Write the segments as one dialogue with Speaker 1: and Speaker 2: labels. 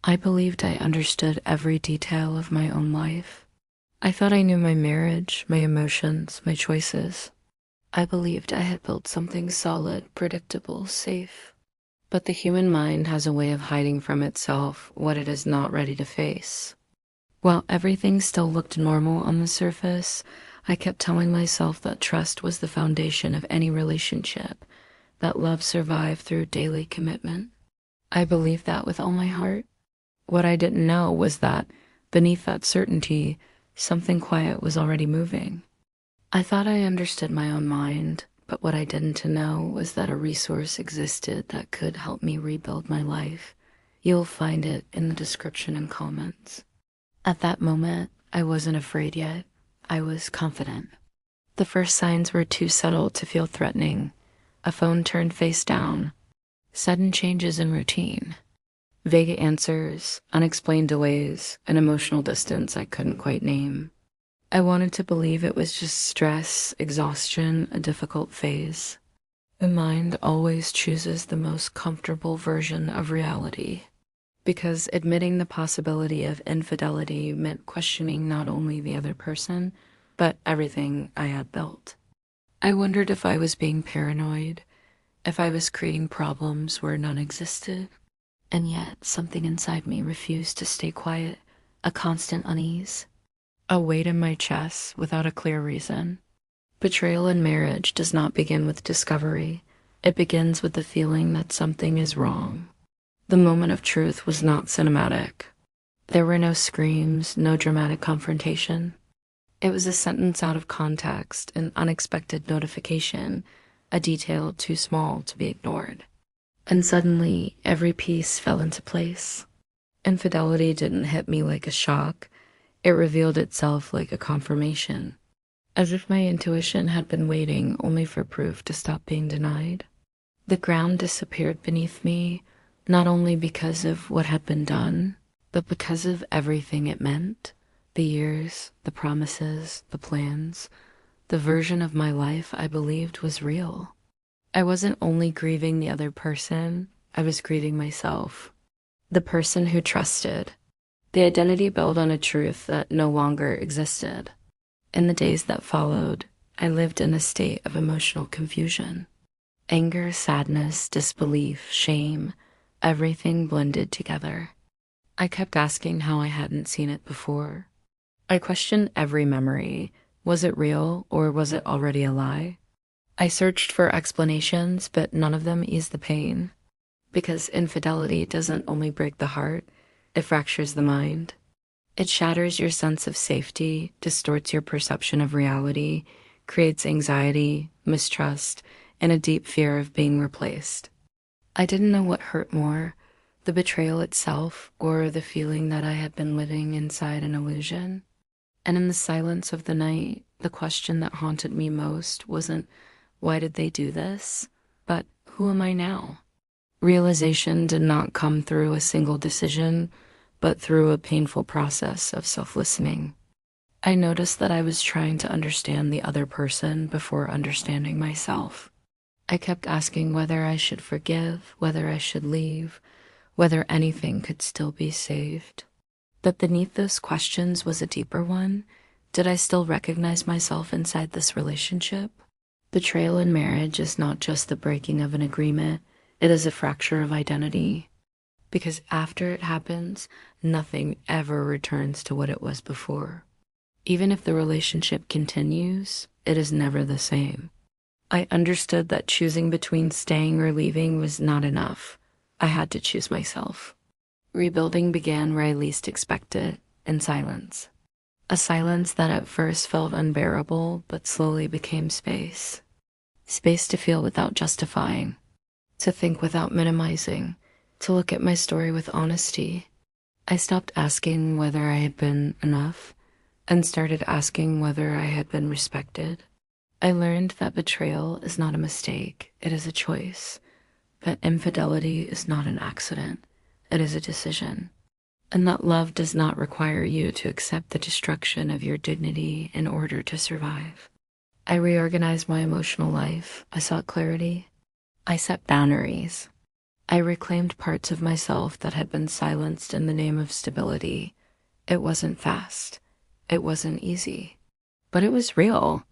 Speaker 1: I believed I understood every detail of my own life. I thought I knew my marriage, my emotions, my choices. I believed I had built something solid, predictable, safe. But the human mind has a way of hiding from itself what it is not ready to face. While everything still looked normal on the surface, I kept telling myself that trust was the foundation of any relationship, that love survived through daily commitment. I believed that with all my heart. What I didn't know was that, beneath that certainty, something quiet was already moving. I thought I understood my own mind, but what I didn't know was that a resource existed that could help me rebuild my life. You'll find it in the description and comments. At that moment, I wasn't afraid yet. I was confident. The first signs were too subtle to feel threatening. A phone turned face down, sudden changes in routine, vague answers, unexplained delays, and emotional distance I couldn't quite name. I wanted to believe it was just stress, exhaustion, a difficult phase. The mind always chooses the most comfortable version of reality, because admitting the possibility of infidelity meant questioning not only the other person, but everything I had built. I wondered if I was being paranoid, if I was creating problems where none existed. And yet, something inside me refused to stay quiet, a constant unease, a weight in my chest without a clear reason. Betrayal in marriage does not begin with discovery. It begins with the feeling that something is wrong. The moment of truth was not cinematic. There were no screams, no dramatic confrontation. It was a sentence out of context, an unexpected notification, a detail too small to be ignored. And suddenly, every piece fell into place. Infidelity didn't hit me like a shock. It revealed itself like a confirmation, as if my intuition had been waiting only for proof to stop being denied. The ground disappeared beneath me, not only because of what had been done, but because of everything it meant. The years, the promises, the plans, the version of my life I believed was real. I wasn't only grieving the other person, I was grieving myself. The person who trusted. The identity built on a truth that no longer existed. In the days that followed, I lived in a state of emotional confusion. Anger, sadness, disbelief, shame, everything blended together. I kept asking how I hadn't seen it before. I questioned every memory. Was it real or was it already a lie? I searched for explanations, but none of them eased the pain. Because infidelity doesn't only break the heart, it fractures the mind. It shatters your sense of safety, distorts your perception of reality, creates anxiety, mistrust, and a deep fear of being replaced. I didn't know what hurt more, the betrayal itself or the feeling that I had been living inside an illusion. And in the silence of the night, the question that haunted me most wasn't, why did they do this? But who am I now? Realization did not come through a single decision, but through a painful process of self-listening. I noticed that I was trying to understand the other person before understanding myself. I kept asking whether I should forgive, whether I should leave, whether anything could still be saved. But beneath those questions was a deeper one. Did I still recognize myself inside this relationship? Betrayal in marriage is not just the breaking of an agreement, it is a fracture of identity. Because after it happens, nothing ever returns to what it was before. Even if the relationship continues, it is never the same. I understood that choosing between staying or leaving was not enough. I had to choose myself. Rebuilding began where I least expected, in silence. A silence that at first felt unbearable, but slowly became space. Space to feel without justifying, to think without minimizing, to look at my story with honesty. I stopped asking whether I had been enough, and started asking whether I had been respected. I learned that betrayal is not a mistake, it is a choice. That infidelity is not an accident, it is a decision. And that love does not require you to accept the destruction of your dignity in order to survive. I reorganized my emotional life. I sought clarity. I set boundaries. I reclaimed parts of myself that had been silenced in the name of stability. It wasn't fast. It wasn't easy. But it was real.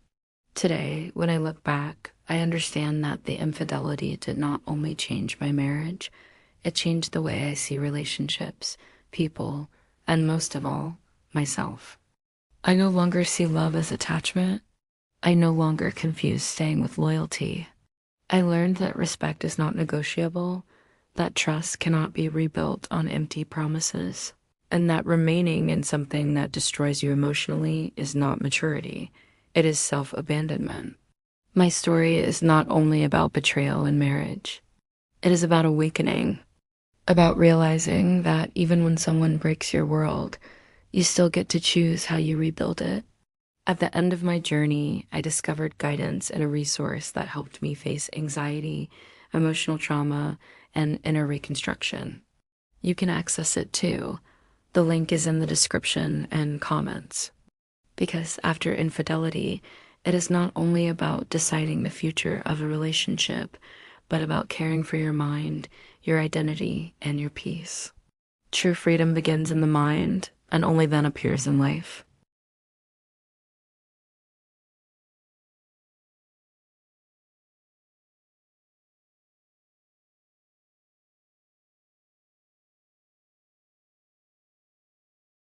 Speaker 1: Today, when I look back, I understand that the infidelity did not only change my marriage, it changed the way I see relationships, people, and most of all, myself. I no longer see love as attachment. I no longer confuse staying with loyalty. I learned that respect is not negotiable, that trust cannot be rebuilt on empty promises, and that remaining in something that destroys you emotionally is not maturity. It is self-abandonment. My story is not only about betrayal in marriage. It is about awakening, about realizing that even when someone breaks your world, you still get to choose how you rebuild it. At the end of my journey, I discovered guidance and a resource that helped me face anxiety, emotional trauma, and inner reconstruction. You can access it too. The link is in the description and comments. Because after infidelity, it is not only about deciding the future of a relationship, but about caring for your mind, your identity, and your peace. True freedom begins in the mind and only then appears in life.